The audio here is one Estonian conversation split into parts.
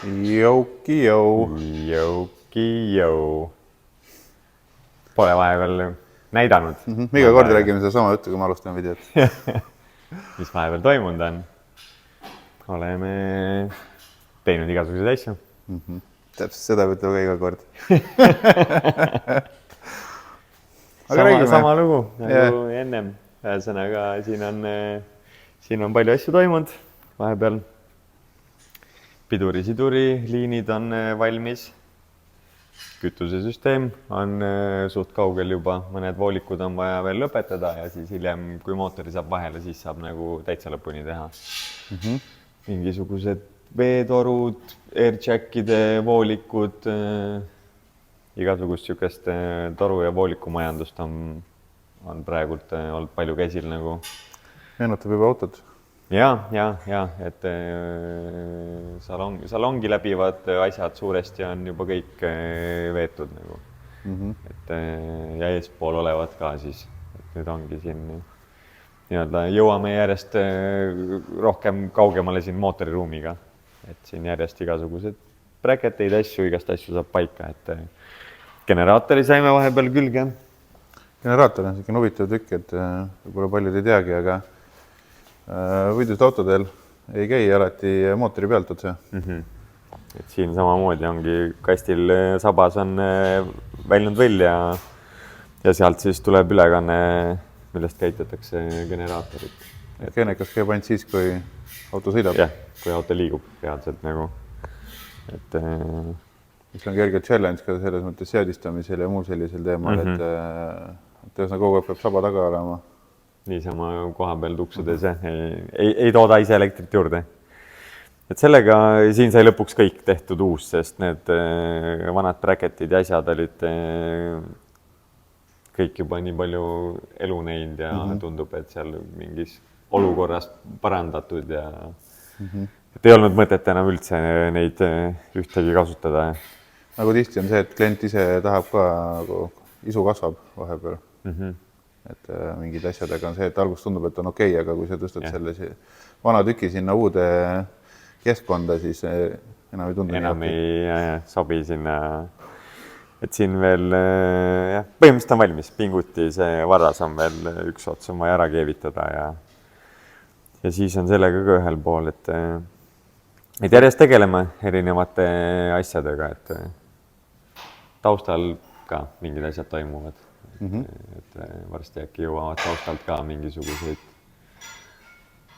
Joukijou. Joukijou. Pole vahepeal näidanud. Iga kord räägime seda sama juttu, kui ma alustan videot. Mis vahepeal toimunud on. Oleme teinud igasuguseid asju. Täpselt seda võtab ka iga kord. Sama lugu nagu ennem. Ühesõnaga, siin on palju asju toimunud. Vahepeal piduri-siduri liinid on valmis. Kütusesüsteem on suht kaugel juba. Mõned voolikud on vaja veel lõpetada ja siis hiljem, kui mootori saab vahele, siis saab nagu täitsa lõpuni teha. Mingisugused veetorud, airjackide, voolikud, igasugust sükest toru- ja voolikumajandust on praegult olnud palju käsil nagu. Meenutab juba autot. Ja, et salongi läbivad asjad suuresti on juba kõik veetud nagu. Ja eespool olevad ka siis. Et nüüd ongi siin jõuame järjest rohkem kaugemale siin mootoriruumiga. Et siin järjest igasugused bräketeid asju, igast asju saab paika. Et generaatori saime vahepeal külge. Generaator on selline huvitav tükk, et võib-olla paljud ei teagi, aga võidust autodel ei käi alati mootori pealt otse. Et siin samamoodi ongi kastil sabas on väljund võll ja sealt siis tuleb ülekanne, millest käitatakse generaatorit. Keenekas käib ainult siis, kui auto sõidab. Jah, kui auto liigub reaalselt nagu. Et mis on kerge challenge ka selles mõttes seadistamisel ja muul sellisel teemal, et ühesõnaga kogu aeg peab saba taga olema. Niisama koha peal tuksudes ei tooda ise elektrit juurde. Et sellega siin sai lõpuks kõik tehtud uus, sest need vanad bräketid ja asjad olid kõik juba nii palju elu näinud ja tundub, et seal mingis olukorras parandatud ja et ei olnud mõtet enam üldse neid ühtegi kasutada. Nagu tihti on see, et klient ise tahab ka, isu kasvab vahepeal. Et mingid asjadega on see, et alguses tundub, et on okei, aga kui sa tõstad selle vana tüki sinna uude keskkonda, siis enam ei tundu. Enam ei sobi sinna. Et siin veel, põhimõtteliselt on valmis. Pinguti see varras on veel üks ots on vaja ära keevitada ja siis on sellega ka ühel pool, et järjest tegeleme erinevate asjadega, et taustal ka mingid asjad toimuvad. Et varsti äkki jõuavad taustalt ka mingisuguseid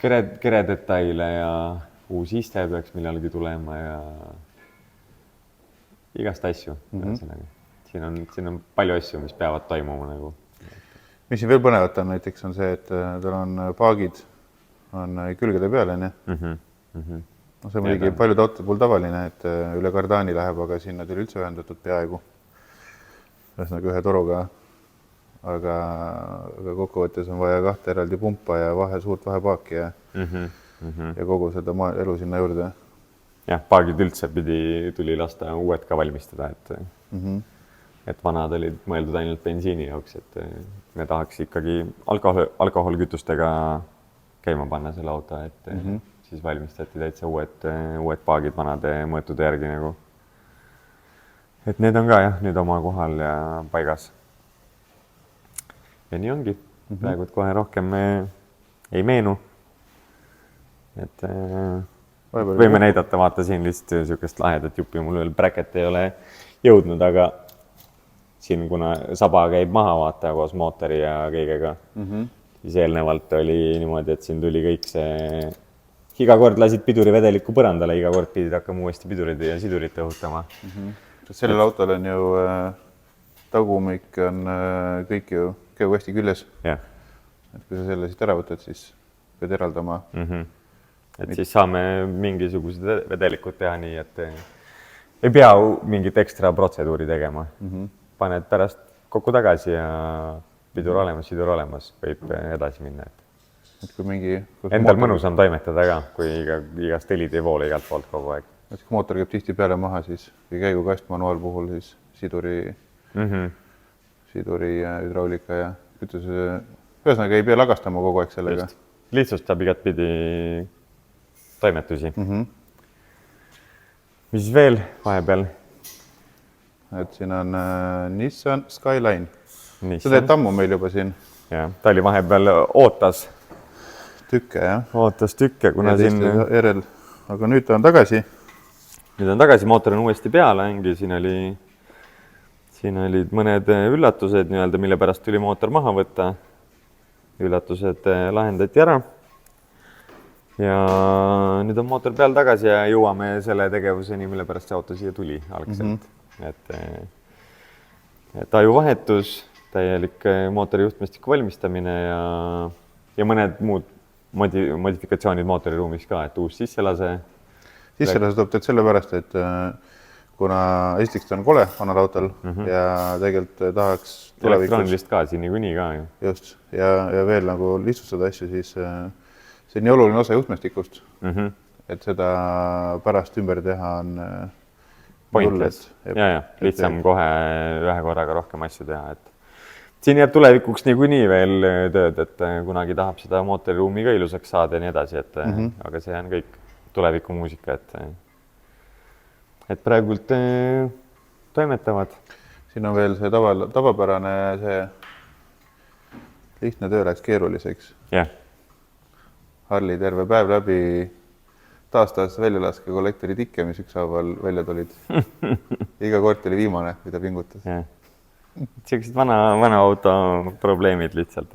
keredetaile ja uus iste peaks millalgi tulema ja igast asju. Siin on palju asju, mis peavad toimuma nagu. Mis siin veel põnevat on näiteks on see, et tal on paagid on külgede peal, on. See muidugi paljud autod puhul tavaline, et üle kardaani läheb, aga sinna tuli üldse ühendatud peaaegu. Ühesõnaga ühe toruga. Aga kokkuvõttes on vaja kahte eraldi pumpa ja suurt vahepaaki ja kogu seda elu sinna juurde. Jah, paagid üldse tuli lasta uued ka valmistada, et vanad olid mõeldud ainult bensiini jaoks, et me tahaks ikkagi alkoholkütustega käima panna selle auto, et siis valmistati täitsa uued paagid vanade mõõtude järgi nagu. Et need on ka nüüd oma kohal ja paigas. Ja nii ongi. Praegu kohe rohkem ei meenu. Et võime näidata, vaata siin lihtsalt sükest lahedat jupi. Mul veel bräket ei ole jõudnud, aga siin kuna saba käib maha vaata koos mootori ja kõigega, siis eelnevalt oli niimoodi, et siin tuli kõik see iga kord lasid piduri vedeliku põrandale, iga kord pidid hakkama uuesti pidurid ja sidurit õhutama. Sellel autol on ju tagumik on kõik ju käib hästi küljes. Et kui sa selle siit ära võtad, siis pead eraldama. Et siis saame mingisugused vedelikud teha nii, et ei pea mingit ekstra protseduuri tegema. Paned pärast kokku tagasi ja pidur olemas, võib edasi minna. Et kui endal mõnus on toimetada ka, kui igast helid ei voole igalt poolt kogu aeg. Kui mootor käib tihti peale maha, siis või käigukast manuaal puhul, siis siduri hüdraulika ja kütuse. Ühesõnaga ei pea lagastama kogu aeg sellega. Lihtsustab igat pidi toimetusi. mis veel vahepeal? Et siin on Nissan Skyline. See teed ammu meil juba siin. Ja, ta oli vahepeal ootas tükke, jah. Ootas tükke, kuna siin... Järel. Aga nüüd ta on tagasi. Nüüd on tagasi, mootor on uuesti peale, siin olid mõned üllatused, mille pärast tuli mootor maha võtta. Üllatused lahendati ära. Ja nüüd on mootor peal tagasi ja jõuame selle tegevuseni, mille pärast see auto siia tuli algselt. Et ajuvahetus, täielik mootori juhtmestiku valmistamine ja mõned muud modifikatsioonid mootoriruumis ka, et uus sisselase. Sisselase tuleb teed sellepärast, et kuna esiteks ta on kole vanal autol ja tegelikult tahaks elektroonilist ka siin niikuinii ka. Just, ja veel nagu lihtsustada asju, siis see on nii oluline osa juhtmestikust, et seda pärast ümber teha on pointless. Ja, lihtsam kohe ühe korraga rohkem asju teha, et siin jääb tulevikuks niikuinii veel tööd, et kunagi tahab seda mootoriruumi ka ilusaks saada ja nii edasi, aga see on kõik tuleviku muusika, et praegult toimetavad. Siin on veel see tavapärane, see lihtne töö läks keeruliseks. Yeah. Harli terve päev läbi taastas väljalaske kollektori tikke, mis ükshaaval välja tulid. Iga kord oli viimane, mida pingutas. Yeah. Sellised vana auto probleemid lihtsalt,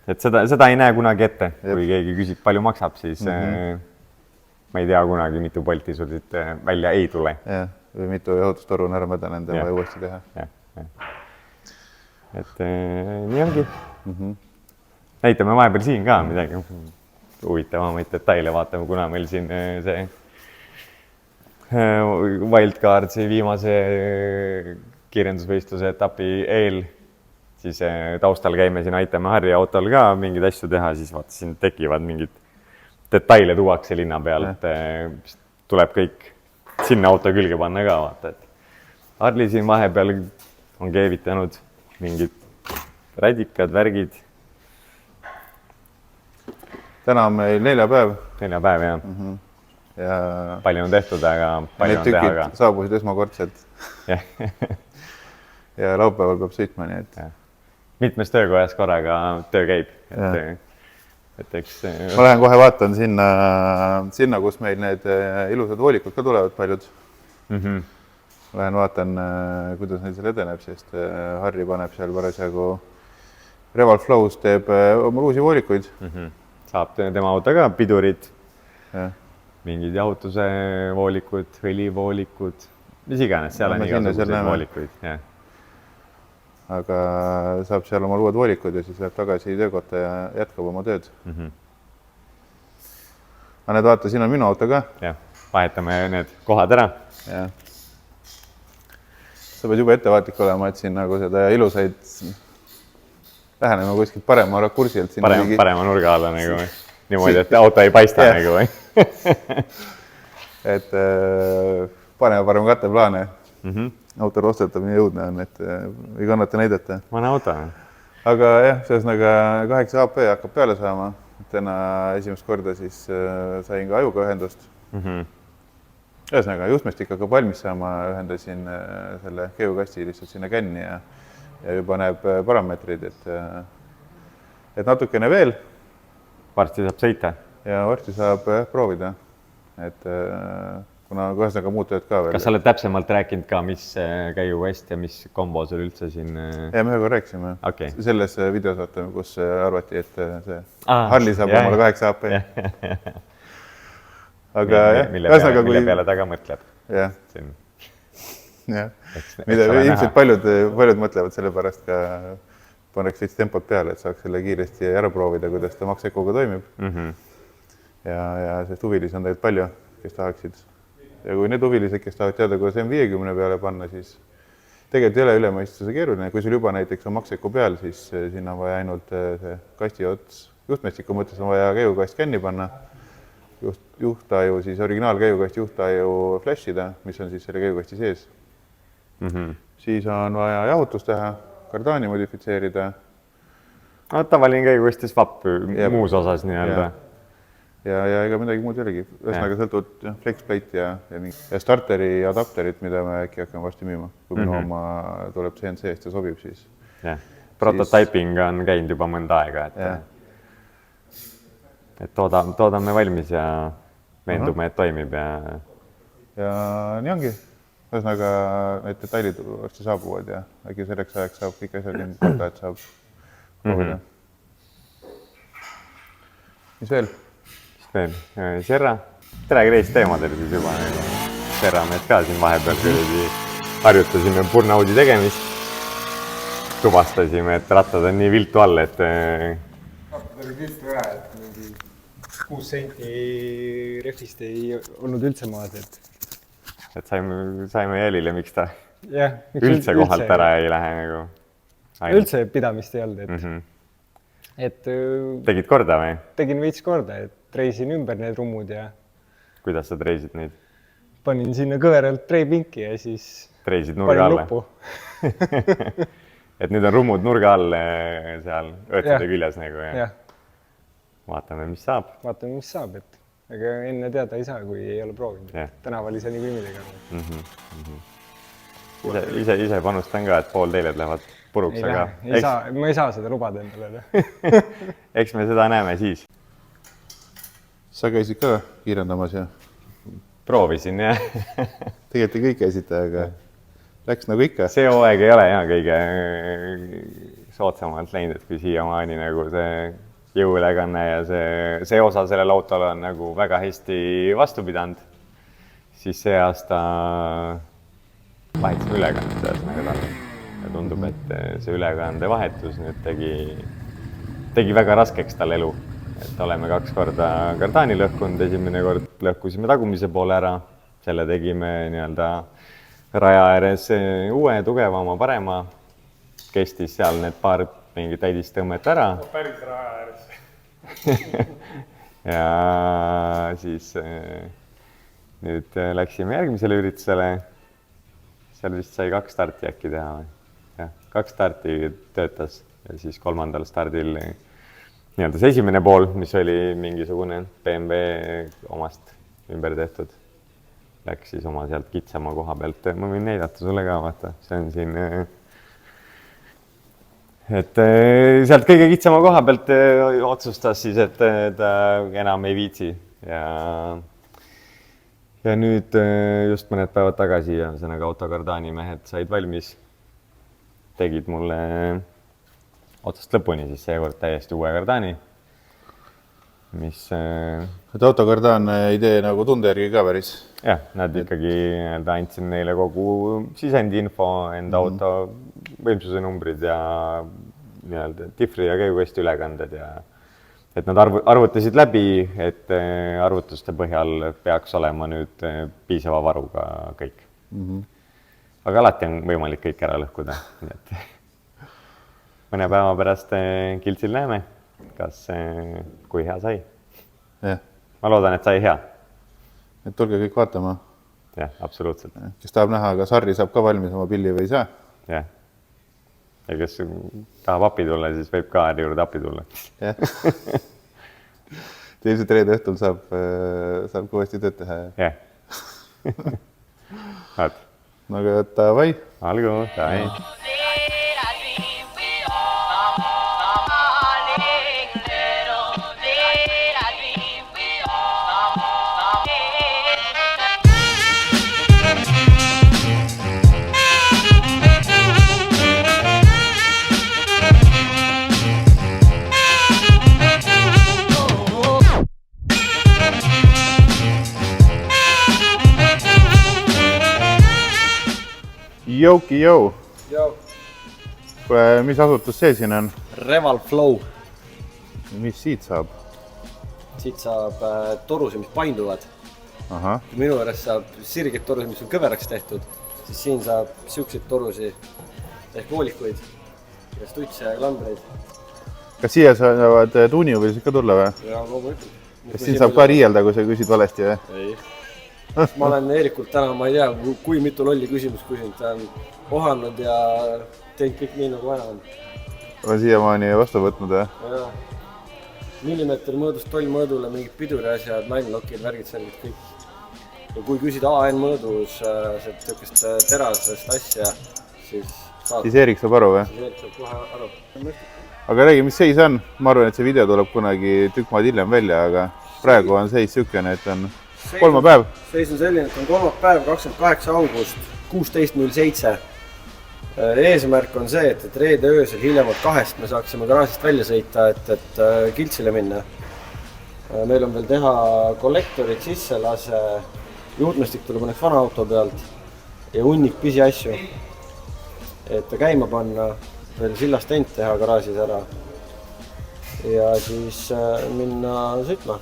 et seda ei näe kunagi ette, kui keegi küsib, palju maksab, siis ma ei tea kunagi, mitu bolti sul siit välja ei tule. Ja, või mitu jahutustoru on ära mädanenud ja vaja uuesti teha. Et nii ongi. Näitame vahepeal siin ka midagi huvitavamaid detaile, vaatame, kuna meil siin see Wildcardsi viimase kirjandusvõistluse etapi eel, siis taustal käime siin, aitame Harri autol ka mingeid asju teha, siis vaata, siin tekivad mingid detaile tuuakse linna peal, et tuleb kõik sinna auto külge panna ka, vaata, et Harli siin vahepeal on keevitanud mingid rädikad, värgid. Täna on meil neljapäev. Neljapäev, jah. Ja palju on tehtud, aga palju on teha ka. Need tükid saabusid esmakordselt. Ja laupäeval peab sõitma, nii et... Mitmes töökojas korraga töö käib. Et eks... Ma lähen kohe vaatan sinna, kus meil need ilusad voolikud ka tulevad paljud. Lähen vaatan, kuidas neil seal edeneb, sest Harri paneb seal parasjagu Reval Flows teeb oma uusi voolikuid. Saab tema auto ka pidurid, mingid jahutuse voolikud, õlivoolikud, mis iganes, seal on igasuguseid voolikuid. Aga saab seal oma uued voolikud ja siis läheb tagasi töökotta ja jätkab oma tööd. Aga need vaata, siin on minu auto ka. Vahetame need kohad ära. Sa pead juba ettevaatlik olema, et siin nagu seda ilusaid lähenema kuskilt parema rakursilt. Parema nurga alla nagu niimoodi, et auto ei paista nagu või? Et parem katteplaane. Auto rostetab nii jõudne on, et ei kannata näidata. Vana auto. Aga jah, ühesõnaga 8 AP hakkab peale saama. Täna esimest korda siis sain ka ajuga ühendust. Ühesõnaga juhtmestik hakkab valmis saama, ühendasin selle geokasti lihtsalt sinna känni ja juba näeb parameetrid, et natukene veel. Varsti saab sõita. Ja varsti saab proovida, et kuna ühesõnaga muud tööd ka veel. Kas sa oled täpsemalt rääkinud ka, mis käigukast ja mis kombo sul üldse siin? Ja me ühega rääkisime. Okay. Selles videos vaatame, kus arvati, et see Harli saab omale 8 AP. Aga mille peale ta ka mõtleb. Jah. Ilmselt paljud mõtlevad selle pärast ka paneks veits tempot peale, et saaks selle kiiresti ära proovida, kuidas ta maksekuga toimib. Ja sest huvilisi on tegelikult palju, kes tahaksid. Ja kui need huvilised, kes tahavad teada, kuidas M50 peale panna, siis tegelikult ei ole ülemõistuse keeruline. Kui sul juba näiteks on makseku peal, siis sinna on vaja ainult see kasti ots. Juhtmestiku mõttes on vaja käigukast känni panna. Juhtaju, siis originaalkäigukast juhtaju flashida, mis on siis selle käigukasti sees. Siis on vaja jahutust teha, kardaani modifitseerida. Tavaline käigukasti swap muus osas nii-öelda. ja ega midagi muud ei olegi. Ühesõnaga sõltuvalt flexplate ja starteri adapterit, mida me äkki hakkame varsti müüma. Kui minu oma tuleb CNC-st ja sobib, siis... Prototyping on käinud juba mõnda aega, et toodame valmis ja veendume, et toimib ja nii ongi. Ühesõnaga need detailid varsti saabuvad ja äkki selleks ajaks saab kõik asjad korda, et saab proovida. Mis veel? Serra, räägi teist teemadel siis juba. Serra mees ka siin vahepeal harjutasime burnout'i tegemist. Tuvastasime, et rattad on nii viltu all, et... Rattad oli viltu üle, et mingi 6 senti rehvist ei olnud üldse maad, et saime jälile, miks ta üldse kohalt ära ei lähe nagu. Üldse pidamist ei olnud, et tegid korda või? Tegin veits korda, et treisin ümber need rummud ja... Kuidas sa treisid neid? Panin sinna kõveralt treipinki ja siis... Treisid nurga alle? Et nüüd on rummud nurga all seal õõtsade küljes nagu ja vaatame, mis saab. Vaatame, mis saab, et ega enne teada ei saa, kui ei ole proovinud. Tänaval ei saa niikuinii midagi. Ise panustan ka, et pool teiled lähevad puruks, aga... Ma ei saa seda lubada endale. Eks me seda näeme siis. Sa käisid ka kiirendamas ja? Proovisin, jah. Tegelikult kõik käisite, aga... Läks nagu ikka. See hooaeg ei ole kõige soodsamalt läinud, et kui siiamaani nagu see jõuülekanne ja see osa sellel autol on nagu väga hästi vastu pidanud, siis see aasta vahetasime ülekannet ühesõnaga talle. Ja tundub, et see ülekande vahetus nüüd tegi väga raskeks tal elu. Et oleme 2 korda kardaani lõhkunud, esimene kord lõhkusime tagumise poole ära, selle tegime nii-öelda raja ääres uue, tugevama, parema, kestis seal need paar mingit täidistõmmet ära. Päris raja ääres. Ja siis nüüd läksime järgmisele üritusele. Seal vist sai 2 starti äkki teha või? Jah, 2 starti töötas ja siis 3. stardil nii-öelda see esimene pool, mis oli mingisugune BMW omast ümber tehtud. Läks siis oma sealt kitsama koha pealt. Ma võin näidata sulle ka, vaata. See on siin... Et sealt kõige kitsama koha pealt otsustas siis, et ta enam ei viitsi. Ja nüüd just mõned päevad tagasi ja sõnaga autokardaani mehed said valmis. Tegid mulle otsast lõpuni siis seekord täiesti uue kardaani. Mis... Et autokardaan ei tee nagu tunde järgi ka päris? Jah, nad ikkagi andsin neile kogu sisendiinfo, enda auto võimsuse numbrid ja diffri ja käiguesti ülekanded. Et nad arvutasid läbi, et arvutuste põhjal peaks olema nüüd piisava varuga kõik. Aga alati on võimalik kõik ära lõhkuda. Mõne päeva pärast kiltsil näeme, kui hea sai. Ma loodan, et sai hea. Et tulge kõik vaatama. Jah, absoluutselt. Kes tahab näha, aga Sarri saab ka valmis oma pilli või ei saa? Jah. Ja kes tahab api tulla, siis võib ka äri juurde api tulla. Jah. Ilmselt reede õhtul saab kõvasti tööd teha. Jah. No aga davai. Algu, davai. Jouki jou. Mis asutus see siin on? Reval Flow. Mis siit saab? Siit saab torusi, mis painduvad. Aha. Minu juures saab sirgeid torusi, mis on kõveraks tehtud. Siis siin saab siukseid torusi ehk voolikuid ja stutse ja klambreid. Kas siia saavad tuuniuvilised ka tulla või? Ja loomulikult. Kas siin saab ka riielda, kui sa küsid valesti või? Ei. Ma olen Eerikult täna, ma ei tea, kui mitu lolli küsimus küsinud. Ta on ohanud ja teinud kõik nii, nagu vaja on. Olen siiamaani vastu võtnud, jah? Ja. millimeetri mõõdust tollmõõdule mingid piduriasjad, line-lockid, värgid, selged kõik. Ja kui küsida AN mõõdus sellist terasest asja, siis saad. Siis Eerik saab aru või? Siis Eerik saab kohe aru. Aga räägi, mis seis on? Ma arvan, et see video tuleb kunagi tükk maad hiljem välja, aga praegu on seis sükene, et on kolmapäev. Seis on selline, et on kolmapäev, 28. august, 16.07. Eesmärk on see, et reede öösel hiljemalt 2 me saaksime garaažist välja sõita, et Kiltsile minna. Meil on veel teha kollektorid sisse, lase juhtmestik tuleb õnneks vana auto pealt ja hunnik pisiasju. Et ta käima panna, veel sillast tent teha garaažis ära ja siis minna sõitma.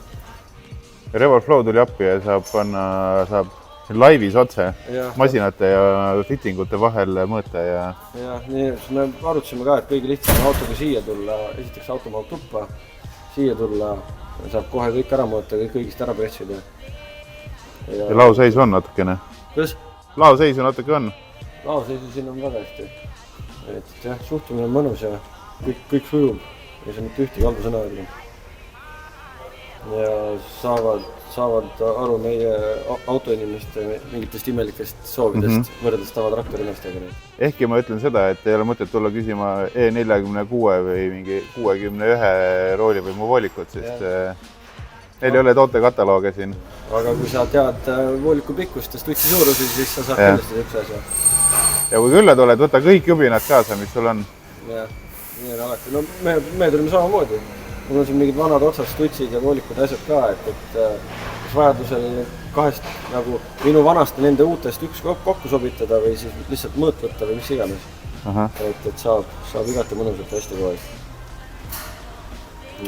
Revolve Flow tuli appi ja saab laivis otse masinate ja fittingute vahel mõõta ja... Jah, nii, me arutasime ka, et kõige lihtsam on autoga siia tulla, esiteks auto mahub tuppa, siia tulla, saab kohe kõik ära mõõta, kõigist ära pressida. Ja laoseisu on natukene? Kuidas? Laoseisu natuke on? Laoseisu siin on väga hästi. Et jah, suhtumine on mõnus ja kõik sujub ja see on mitte ühtegi halba sõna öelda. Ja saavad aru meie autoinimeste mingitest imelikest soovidest võrreldes tratraktorimestega. Ehkki ma ütlen seda, et ei ole mõtet tulla küsima E46 või mingi 61 roolivõimu voolikut, sest neil ei ole tootekataloog siin. Aga kui sa tead vooliku pikkust ja stutsi suurusi, siis sa saad kindlasti üks asja. Ja kui külla tuled, võta kõik jubinad kaasa, mis sul on. Jah, nii on alati. No me tulime samamoodi. Mul on siin mingid vanad otsad stutsid ja voolikud asjad ka, et vajadusel kahest nagu minu vanast nende uutest üks kokku sobitada või siis lihtsalt mõõt võtta või mis iganes. Et saab igati mõnusalt hästi kohe.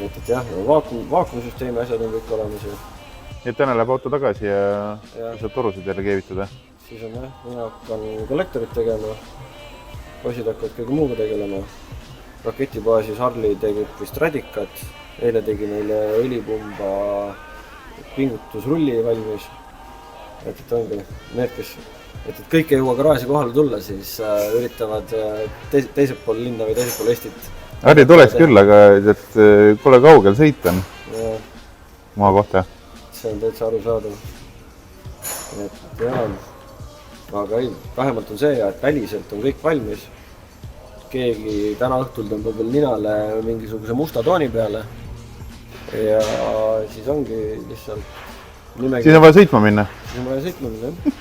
Et jah, vaakumisüsteemi asjad on kõik olemas. Nii et täna läheb auto tagasi ja saab torusid jälle keevitada. Siis on jah, mina hakkan kollektorit tegema, poisid hakkavad kõige muuga tegelema. Raketibaasis Harli tegib vist radikat, eile tegi neile õlipumba pingutusrulli valmis. Et ongi need, kes et kõik ei jõua garaaži kohale tulla, siis üritavad teiselt pool linna või teiselt pool Eestit. Harri tuleks küll, aga et pole kaugel sõita on maa kohta. See on täitsa arusaadav. Et jah, aga ei, vähemalt on see, et väliselt on kõik valmis. Keegi täna õhtul tõmbab veel ninale mingisuguse musta tooni peale ja siis ongi lihtsalt nimegi... Siis on vaja sõitma minna? Siis on vaja sõitma minna, jah.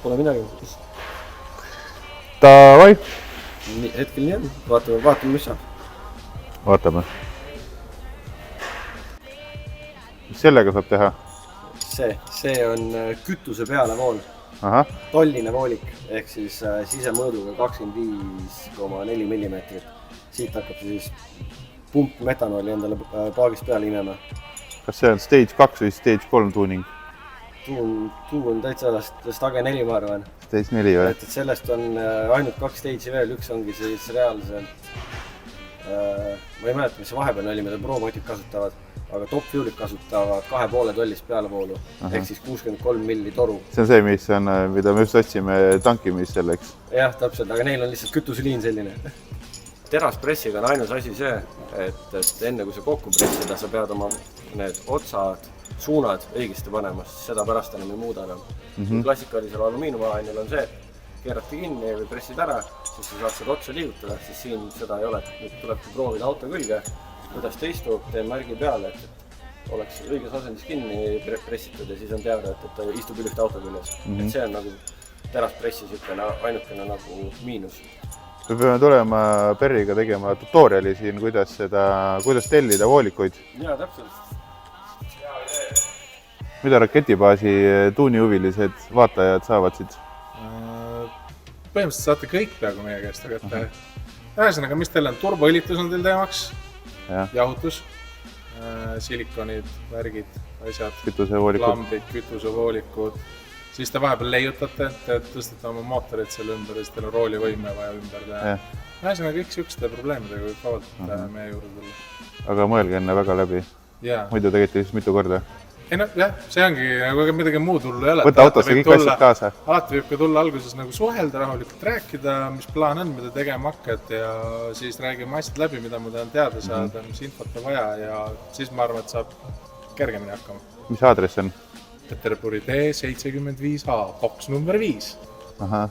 Pole midagi. Davai! Hetkel nii on. Vaatame, mis saab. Vaatame. Mis sellega saab teha? See on kütuse peale vool. Tolline voolik ehk siis sisemõõduga 25,4 millimeetrit. Siit hakkab siis pump metanooli endale paagist peale imema. Kas see on stage 2 või stage 3 tuuning? Tuun täitsa stage 4, ma arvan. Stage 4 või? Et sellest on ainult 2 stage'i veel, üks ongi siis reaalselt ma ei mäleta, mis see vahepeal oli, mida ProMotiv kasutavad, aga Top Fuelit kasutavad 2,5 tollist pealevoolu, ehk siis 63 milli toru. See on see, mida me just otsime tankimis selleks. Jah, täpselt, aga neil on lihtsalt kütuseliin selline. Teraspressiga on ainus asi see, et enne kui sa kokku pressida, sa pead oma need otsad, suunad õigesti panema, seda pärast enam ei muuda enam. Klassikalisel alumiiniumainil on see, keerati kinni või pressid ära, siis sa saad seda otsa liigutada, siis siin seda ei ole. Nüüd tulebki proovida auto külge, kuidas ta istub, teen märgi peale, et oleks õiges asendis kinni pressitud ja siis on teada, et ta istub üle auto küljes. Et see on nagu teraspressi ainukene nagu miinus. Me peame tulema Perriga tegema tutoriali siin, kuidas tellida voolikuid. Jaa, täpselt. Mida raketibaasi tuunihuvilised vaatajad saavad siit? Põhimõtteliselt saate kõik peaaegu meie käest, aga ühesõnaga, mis teil on? Turboõlitus on teil teemaks, jahutus, silikonid, värgid, asjad, klambid, kütusevoolikud. Siis te vahepeal leiutate, te tõstate oma mootorid selle ümber ja siis teil on roolivõime vaja ümber teha. Ühesõnaga, kõik siuksete probleemidega võib vabalt meie juurde tulla. Aga mõelge enne väga läbi. Muidu tegelikult mitu korda. ei noh, jah, see ongi nagu midagi muud hullu ei ole. Võta autosse kõik asjad kaasa. Alati võib ka tulla alguses nagu suhelda, rahulikult rääkida, mis plaan on, mida tegema hakkad ja siis räägime asjad läbi, mida ma tahan teada saada, mis infot on vaja ja siis ma arvan, et saab kergemini hakkama. Mis aadress on? Peterburi tee 75A, boks number 5. Ahah,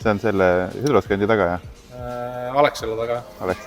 see on selle Hüdroskandi taga, jah? Alexela taga. Alex.